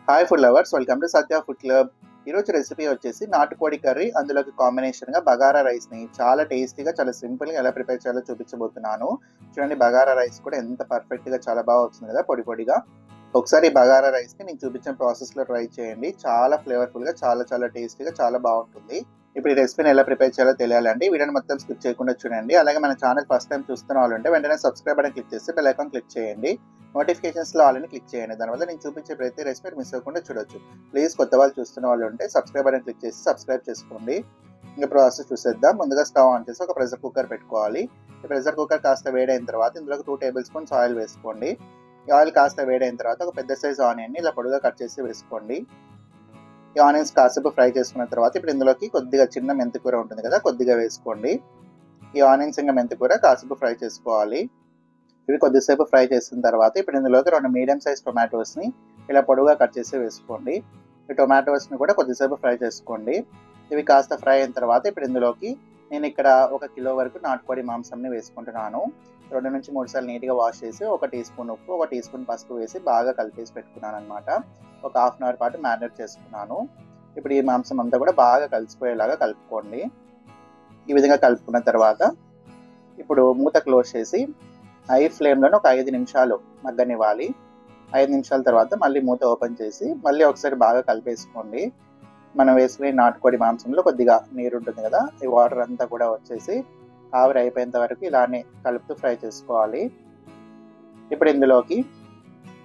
Hi food lovers, welcome to Satya food club. ఈరోజు recipe వచ్చేసి నాటుకోడి కర్రీ. అందులోకి కాంబినేషన్గా బగారా రైస్ని చాలా టేస్టీగా, చాలా సింపుల్గా ఎలా ప్రిపేర్ చేయాలో చూపించబోతున్నాను. చూడండి, బగారా రైస్ కూడా ఎంత పర్ఫెక్ట్గా చాలా బాగా వస్తుంది కదా, పొడి పొడిగా. ఒకసారి బగారా రైస్ని నేను చూపించిన ప్రాసెస్లో ట్రై చేయండి. చాలా ఫ్లేవర్ఫుల్గా, చాలా చాలా టేస్టీగా, చాలా బాగుంటుంది. ఇప్పుడు ఈ రెసిపీని ఎలా ప్రిపేర్ చేయాలో తెలియాలంటే వీడియోని మొత్తం స్కిప్ చేయకుండా చూడండి. అలాగే మన ఛానల్ ఫస్ట్ టైం చూస్తున్న వాళ్ళు ఉంటే వెంటనే సబ్స్క్రైబ్ బటన్ క్లిక్ చేసి బెల్ ఐకాన్ క్లిక్ చేయండి. నోటిఫికేషన్స్లో ఆల్ని క్లిక్ చేయండి. దానివల్ల నేను చూపించే ప్రతి రెసిపీ మిస్ అవ్వకుండా చూడొచ్చు. ప్లీజ్ కొత్త వాళ్ళు చూస్తున్న వాళ్ళు ఉంటే సబ్స్క్రైబ్ బటన్ క్లిక్ చేసి సబ్స్క్రైబ్ చేసుకోండి. ఇంకా ప్రాసెస్ చూసేద్దాం. ముందుగా స్టవ్ ఆన్ చేసి ఒక ప్రెషర్ కుక్కర్ పెట్టుకోవాలి. ఈ ప్రెషర్ కుక్కర్ కాస్త వేడైన తర్వాత ఇందులోకి 2 టేబుల్ స్పూన్స్ ఆయిల్ వేసుకోండి. ఈ ఆయిల్ కాస్త వేడైన తర్వాత ఒక పెద్ద సైజ్ ఆనియన్ని ఇలా పొడుగా కట్ చేసి వేసుకోండి. ఈ ఆనియన్స్ కాసేపు ఫ్రై చేసుకున్న తర్వాత ఇప్పుడు ఇందులోకి కొద్దిగా చిన్న మెంతికూర ఉంటుంది కదా, కొద్దిగా వేసుకోండి. ఈ ఆనియన్స్ ఇంకా మెంతికూర కాసేపు ఫ్రై చేసుకోవాలి. ఇవి కొద్దిసేపు ఫ్రై చేసిన తర్వాత ఇప్పుడు ఇందులోకి 2 మీడియం సైజ్ టొమాటోస్ని ఇలా పొడుగా కట్ చేసి వేసుకోండి. ఈ టొమాటోస్ని కూడా కొద్దిసేపు ఫ్రై చేసుకోండి. ఇవి కాస్త ఫ్రై అయిన తర్వాత ఇప్పుడు ఇందులోకి నేను ఇక్కడ 1 కిలో వరకు నాటుకోడి మాంసంని వేసుకుంటున్నాను. 2 నుంచి 3 సార్లు నీట్గా వాష్ చేసి 1 టీ స్పూన్ ఉప్పు, 1 టీ స్పూన్ పసుపు వేసి బాగా కలిపేసి పెట్టుకున్నాను అనమాట. ఒక హాఫ్ అన్ అవర్ పాటు మ్యారినేట్ చేసుకున్నాను. ఇప్పుడు ఈ మాంసం అంతా కూడా బాగా కలిసిపోయేలాగా కలుపుకోండి. ఈ విధంగా కలుపుకున్న తర్వాత ఇప్పుడు మూత క్లోజ్ చేసి హై ఫ్లేమ్లోనే ఒక 5 నిమిషాలు మగ్గనివ్వాలి. 5 నిమిషాల తర్వాత మళ్ళీ మూత ఓపెన్ చేసి మళ్ళీ ఒకసారి బాగా కలిపేసుకోండి. మనం వేసుకునే నాటుకోడి మాంసంలో కొద్దిగా నీరు ఉంటుంది కదా, ఈ వాటర్ అంతా కూడా వచ్చేసి ఆవిరి అయిపోయేంత వరకు ఇలానే కలుపుతూ ఫ్రై చేసుకోవాలి. ఇప్పుడు ఇందులోకి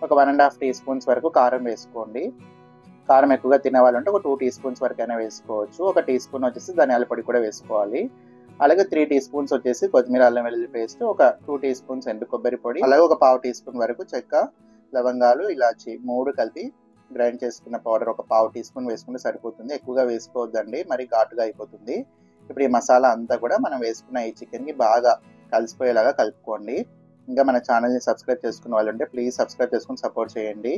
ఒక 1.5 టీ స్పూన్స్ వరకు కారం వేసుకోండి. కారం ఎక్కువగా తినేవాళ్ళంటే ఒక 2 టీ స్పూన్స్ వరకు అయినా వేసుకోవచ్చు. 1 టీ స్పూన్ వచ్చేసి ధనియాల పొడి కూడా వేసుకోవాలి. అలాగే 3 టీ స్పూన్స్ వచ్చేసి కొత్తిమీర అల్లం వెల్లుల్లి పేస్ట్, ఒక 2 టీ స్పూన్స్ ఎండు కొబ్బరి పొడి, అలాగే ఒక పావు టీ స్పూన్ వరకు చెక్క, లవంగాలు, ఇలాచి 3 కలిపి గ్రైండ్ చేసుకున్న పౌడర్ ఒక పావు టీ స్పూన్ వేసుకుంటే సరిపోతుంది. ఎక్కువగా వేసుకోవద్దండి, మరి ఘాటుగా అయిపోతుంది. ఇప్పుడు ఈ మసాలా అంతా కూడా మనం వేసుకున్న ఈ చికెన్కి బాగా కలిసిపోయేలాగా కలుపుకోండి. ఇంకా మన ఛానల్ని సబ్స్క్రైబ్ చేసుకున్న వాళ్ళు ఉంటే ప్లీజ్ సబ్స్క్రైబ్ చేసుకుని సపోర్ట్ చేయండి.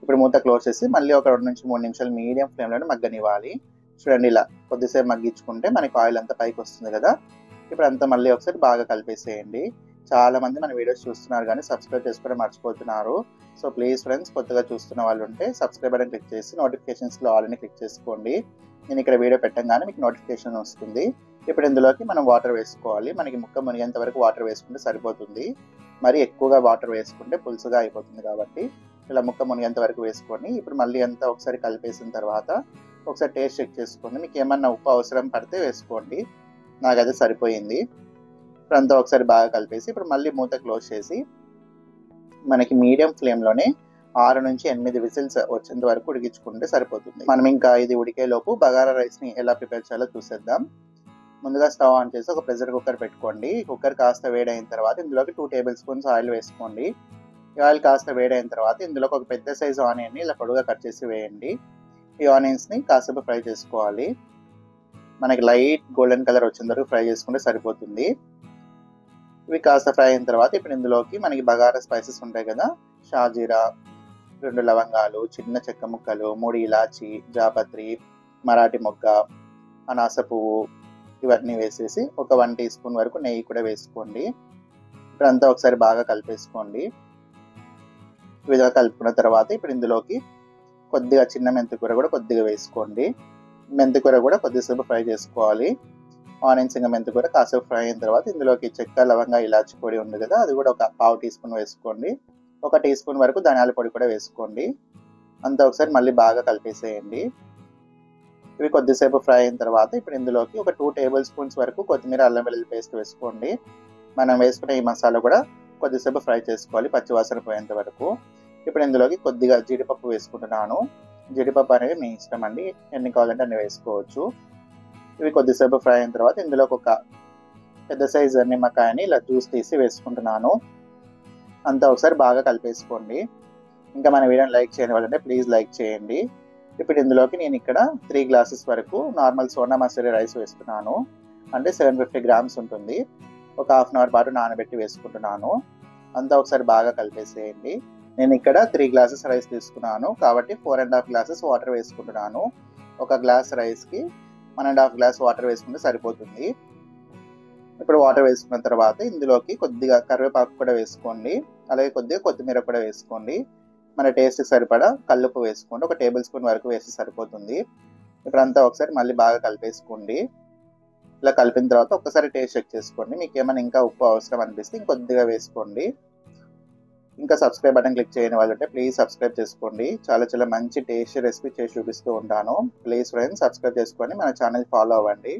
ఇప్పుడు మూత క్లోజ్ చేసి మళ్ళీ ఒక 2 నుంచి 3 నిమిషాలు మీడియం ఫ్లేమ్లోనే మగ్గనివ్వాలి. చూడండి, ఇలా కొద్దిసేపు మగ్గించుకుంటే మనకి ఆయిల్ అంతా పైకి వస్తుంది కదా. ఇప్పుడు అంతా మళ్ళీ ఒకసారి బాగా కలిపేసేయండి. చాలా మంది మన వీడియోస్ చూస్తున్నారు కానీ సబ్స్క్రైబ్ చేసుకోవడం మర్చిపోతున్నారు. సో ప్లీజ్ ఫ్రెండ్స్, కొత్తగా చూస్తున్న వాళ్ళు ఉంటే సబ్స్క్రైబ్ బటన్ క్లిక్ చేసి నోటిఫికేషన్స్లో ఆల్ని క్లిక్ చేసుకోండి. నేను ఇక్కడ వీడియో పెట్టగానే మీకు నోటిఫికేషన్ వస్తుంది. ఇప్పుడు ఇందులోకి మనం వాటర్ వేసుకోవాలి. మనకి ముక్క మునిగేంత వరకు వాటర్ వేసుకుంటే సరిపోతుంది. మరి ఎక్కువగా వాటర్ వేసుకుంటే పులుసుగా అయిపోతుంది కాబట్టి ఇలా ముక్క మునిగేంత వరకు వేసుకొని ఇప్పుడు మళ్ళీ అంతా ఒకసారి కలిపేసిన తర్వాత ఒకసారి టేస్ట్ చెక్ చేసుకోండి. మీకు ఏమన్నా ఉప్పు అవసరం పడితే వేసుకోండి. నాకైతే సరిపోయింది. ఇప్పుడు అంతా ఒకసారి బాగా కలిపేసి ఇప్పుడు మళ్ళీ మూత క్లోజ్ చేసి మనకి మీడియం ఫ్లేమ్లోనే 6 నుంచి 8 విజిల్స్ వచ్చేంత వరకు ఉడికించుకుంటే సరిపోతుంది. మనం ఇంకా ఇది ఉడికేలోపు బగారా రైస్ని ఎలా ప్రిపేర్ చేయాలో చూసేద్దాం. ముందుగా స్టవ్ ఆన్ చేసి ఒక ప్రెషర్ కుక్కర్ పెట్టుకోండి. కుక్కర్ కాస్త వేడైన తర్వాత ఇందులోకి 2 టేబుల్ స్పూన్స్ ఆయిల్ వేసుకోండి. ఈ ఆయిల్ కాస్త వేడైన తర్వాత ఇందులోకి ఒక పెద్ద సైజు ఆనియన్ని ఇలా పొడుగా కట్ చేసి వేయండి. ఈ ఆనియన్స్ని కాసేపు ఫ్రై చేసుకోవాలి. మనకి లైట్ గోల్డెన్ కలర్ వచ్చేంత వరకు ఫ్రై చేసుకుంటే సరిపోతుంది. ఇవి కాస్త ఫ్రై అయిన తర్వాత ఇప్పుడు ఇందులోకి మనకి బగారా స్పైసెస్ ఉంటాయి కదా, షాజీరా, 2 లవంగాలు, చిన్న చెక్క ముక్కలు, 3 ఇలాచి, జాపత్రి, మరాఠీ మొగ్గ, అనాస పువ్వు ఇవన్నీ వేసేసి ఒక 1 టీ స్పూన్ వరకు నెయ్యి కూడా వేసుకోండి. ఇప్పుడు అంతా ఒకసారి బాగా కలిపేసుకోండి. ఈ విధంగా కలుపుకున్న తర్వాత ఇప్పుడు ఇందులోకి కొద్దిగా చిన్న మెంతికూర కూడా కొద్దిగా వేసుకోండి. మెంతికూర కూడా కొద్దిసేపు ఫ్రై చేసుకోవాలి. ఆనియన్స్ ఇంకా మెంతికూర కాసేపు ఫ్రై అయిన తర్వాత ఇందులోకి చెక్క, లవంగా, ఇలాచి పొడి ఉంది కదా, అది కూడా ఒక పావు టీ స్పూన్ వేసుకోండి. 1 టీ స్పూన్ వరకు ధనియాల పొడి కూడా వేసుకోండి. అంతా ఒకసారి మళ్ళీ బాగా కలిపేసేయండి. ఇవి కొద్దిసేపు ఫ్రై అయిన తర్వాత ఇప్పుడు ఇందులోకి ఒక 2 టేబుల్ స్పూన్స్ వరకు కొత్తిమీర అల్లం వెల్లుల్లి పేస్ట్ వేసుకోండి. మనం వేసుకునే ఈ మసాలా కూడా కొద్దిసేపు ఫ్రై చేసుకోవాలి, పచ్చివాసన పోయేంత వరకు. ఇప్పుడు ఇందులోకి కొద్దిగా జీడిపప్పు వేసుకుంటున్నాను. జీడిపప్పు అనేది మీ ఇష్టం అండి, ఎన్ని కావాలంటే అన్ని వేసుకోవచ్చు. ఇవి కొద్దిసేపు ఫ్రై అయిన తర్వాత ఇందులోకి ఒక పెద్ద సైజు నిమ్మకాయని ఇలా జ్యూస్ తీసి వేసుకుంటున్నాను. అంతా ఒకసారి బాగా కలిపేసుకోండి. ఇంకా మన వీడియోని లైక్ చేయని వాళ్ళంటే ప్లీజ్ లైక్ చేయండి. ఇప్పుడు ఇందులోకి నేను ఇక్కడ 3 గ్లాసెస్ వరకు నార్మల్ సోనా మసూరి రైస్ వేస్తున్నాను. అంటే 750 గ్రామ్స్ ఉంటుంది. ఒక హాఫ్ అన్ అవర్ పాటు నానబెట్టి వేసుకుంటున్నాను. అంతా ఒకసారి బాగా కలిపేసేయండి. నేను ఇక్కడ 3 గ్లాసెస్ రైస్ తీసుకున్నాను కాబట్టి 4.5 గ్లాసెస్ వాటర్ వేసుకుంటున్నాను. ఒక గ్లాస్ రైస్కి 1.5 గ్లాస్ వాటర్ వేసుకుంటే సరిపోతుంది. ఇప్పుడు వాటర్ వేసుకున్న తర్వాత ఇందులోకి కొద్దిగా కరివేపాకు కూడా వేసుకోండి. అలాగే కొద్దిగా కొత్తిమీర కూడా వేసుకోండి. మన టేస్ట్కి సరిపడా కల్లుప్పు వేసుకోండి. ఒక టేబుల్ స్పూన్ వరకు వేస్తే సరిపోతుంది. ఇప్పుడంతా ఒకసారి మళ్ళీ బాగా కలిపేసుకోండి. ఇలా కలిపిన తర్వాత ఒక్కసారి టేస్ట్ చెక్ చేసుకోండి. మీకు ఏమైనా ఇంకా ఉప్పు అవసరం అనిపిస్తే ఇంకొద్దిగా వేసుకోండి. ఇంకా సబ్స్క్రైబ్ బటన్ క్లిక్ చేయని వాళ్ళు ఉంటే ప్లీజ్ సబ్స్క్రైబ్ చేసుకోండి. చాలా చాలా మంచి టేస్టీ రెసిపీ చేసి చూపిస్తూ ఉంటాను. ప్లీజ్ ఫ్రెండ్స్ సబ్స్క్రైబ్ చేసుకొని మన ఛానల్ ఫాలో అవ్వండి.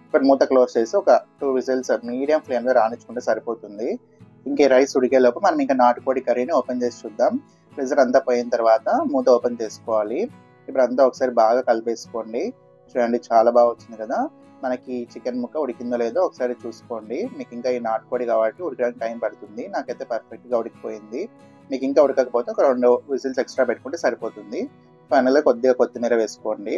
ఇప్పుడు మూత క్లోజ్ చేసి ఒక 2 విజిల్స్ మీడియం ఫ్లేమ్లో రాణించుకుంటే సరిపోతుంది. ఇంకే రైస్ ఉడికేలోపు మనం ఇంకా నాటుకోడి కర్రీని ఓపెన్ చేసి చూద్దాం. ప్రెజర్ అంతా పోయిన తర్వాత మూత ఓపెన్ చేసుకోవాలి. ఇప్పుడు అంతా ఒకసారి బాగా కలిపేసుకోండి. చూడండి చాలా బాగా వచ్చింది కదా. మనకి చికెన్ ముక్క ఉడికిందో లేదో ఒకసారి చూసుకోండి. మీకు ఇంకా ఈ నాటుకోడి కాబట్టి ఉడకడానికి టైం పడుతుంది. నాకైతే పర్ఫెక్ట్గా ఉడికిపోయింది. మీకు ఇంకా ఉడకకపోతే ఒక 2 విజిల్స్ ఎక్స్ట్రా పెట్టుకుంటే సరిపోతుంది. ఫైనల్గా కొద్దిగా కొత్తిమీర వేసుకోండి.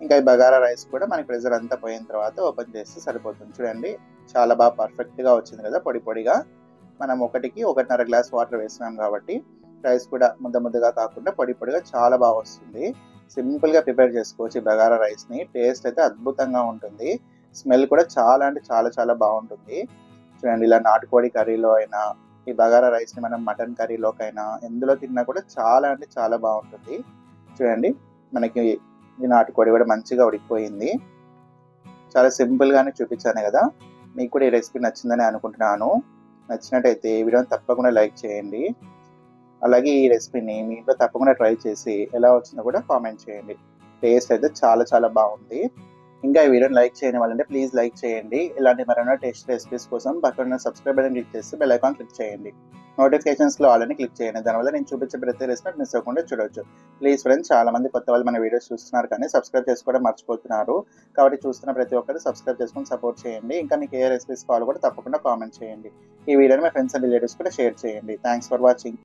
ఇంకా ఈ బగారా రైస్ కూడా మనకి ప్రెజర్ అంతా పోయిన తర్వాత ఓపెన్ చేస్తే సరిపోతుంది. చూడండి చాలా బాగా పర్ఫెక్ట్గా వచ్చింది కదా. పొడి పొడిగా మనం 1.5 గ్లాస్ వాటర్ వేసినాం కాబట్టి రైస్ కూడా ముద్ద ముద్దగా కాకుండా పొడి పొడిగా చాలా బాగా వస్తుంది. సింపుల్గా ప్రిపేర్ చేసుకోవచ్చు ఈ బగారా రైస్ని. టేస్ట్ అయితే అద్భుతంగా ఉంటుంది. స్మెల్ కూడా చాలా అంటే చాలా చాలా బాగుంటుంది. చూడండి ఇలా నాటుకోడి కర్రీలో అయినా ఈ బగారా రైస్ని మనం మటన్ కర్రీలోకైనా ఎందులో తిన్నా కూడా చాలా అంటే చాలా బాగుంటుంది. చూడండి మనకి ఈ నాటుకోడి కూడా మంచిగా ఉడికిపోయింది. చాలా సింపుల్గానే చూపించాను కదా. మీకు కూడా ఈ రెసిపీ నచ్చిందని అనుకుంటున్నాను. నచ్చినట్టయితే ఈ వీడియోని తప్పకుండా లైక్ చేయండి. అలాగే ఈ రెసిపీని మీ ఇంట్లో తప్పకుండా ట్రై చేసి ఎలా వచ్చిందో కూడా కామెంట్ చేయండి. టేస్ట్ అయితే చాలా చాలా బాగుంది. ఇంకా ఈ వీడియోని లైక్ చేయని వాళ్ళంటే ప్లీజ్ లైక్ చేయండి. ఇలాంటి మరెన్నో టేస్ట్ రెసిపీస్ కోసం పక్కన సబ్స్క్రైబ్ బటన్ క్లిక్ చేసి బెల్ ఐకాన్ క్లిక్ చేయండి. నోటిఫికేషన్స్లో ఆల్రెడీ క్లిక్ చేయండి. దానివల్ల నేను చూపించే ప్రతి రెసిపీ మిస్ అవ్వకుండా చూడవచ్చు. ప్లీజ్ ఫ్రెండ్స్, చాలా మంది కొత్త వాళ్ళు మన వీడియోస్ చూస్తున్నారు కానీ సబ్స్క్రైబ్ చేసుకోవడం మర్చిపోతున్నారు. కాబట్టి చూస్తున్న ప్రతి ఒక్కరు సబ్స్క్రైబ్ చేసుకొని సపోర్ట్ చేయండి. ఇంకా మీకు ఏ రెసిపీస్ కావాలో కూడా తప్పకుండా కామెంట్ చేయండి. ఈ వీడియోని మీ ఫ్రెండ్స్ అండ్ రిలేటివ్స్ కూడా షేర్ చేయండి. Thanks for watching.